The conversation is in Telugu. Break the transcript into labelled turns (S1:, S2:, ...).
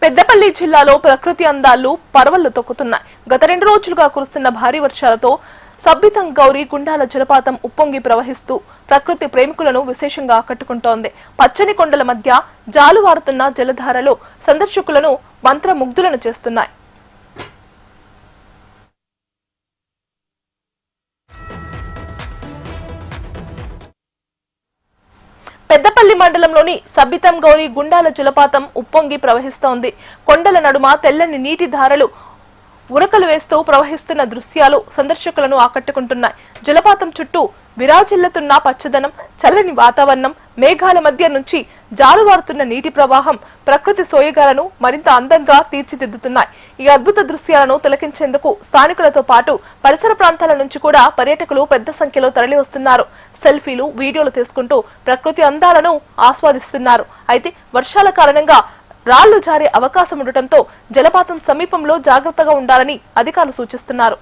S1: పెద్దపల్లి జిల్లాలో ప్రకృతి అందాలు పరవళ్లు తొక్కుతున్నాయి. గత 2 రోజులుగా కురుస్తున్న భారీ వర్షాలతో సబ్బితం గౌరీ గుండాల జలపాతం ఉప్పొంగి ప్రవహిస్తూ ప్రకృతి ప్రేమికులను విశేషంగా ఆకట్టుకుంటోంది. పచ్చని కొండల మధ్య జాలువారుతున్న జలధారలు సందర్శకులను మంత్రముగ్ధులను చేస్తున్నాయి. పెద్దపల్లి మండలంలోని సబ్బితం గౌరీ గుండాల జలపాతం ఉప్పొంగి ప్రవహిస్తోంది. కొండల నడుమ తెల్లని నీటి ధారలు ఉరకలు వేస్తూ ప్రవహిస్తున్న దృశ్యాలు సందర్శకులను ఆకట్టుకుంటున్నాయి. జలపాతం చుట్టూ విరాజిల్లుతున్న పచ్చదనం, చల్లని వాతావరణం, మేఘాల మధ్య నుంచి జాలువారుతున్న నీటి ప్రవాహం ప్రకృతి సోయగాలను మరింత అందంగా తీర్చిదిద్దుతున్నాయి. ఈ అద్భుత దృశ్యాలను తిలకించేందుకు స్థానికులతో పాటు పరిసర ప్రాంతాల నుంచి కూడా పర్యాటకులు పెద్ద సంఖ్యలో తరలి వస్తున్నారు. సెల్ఫీలు, వీడియోలు తీసుకుంటూ ప్రకృతి అందాలను ఆస్వాదిస్తున్నారు. అయితే వర్షాల కారణంగా రాళ్లు జారే అవకాశం ఉండటంతో జలపాతం సమీపంలో జాగ్రత్తగా ఉండాలని అధికారులు సూచిస్తున్నారు.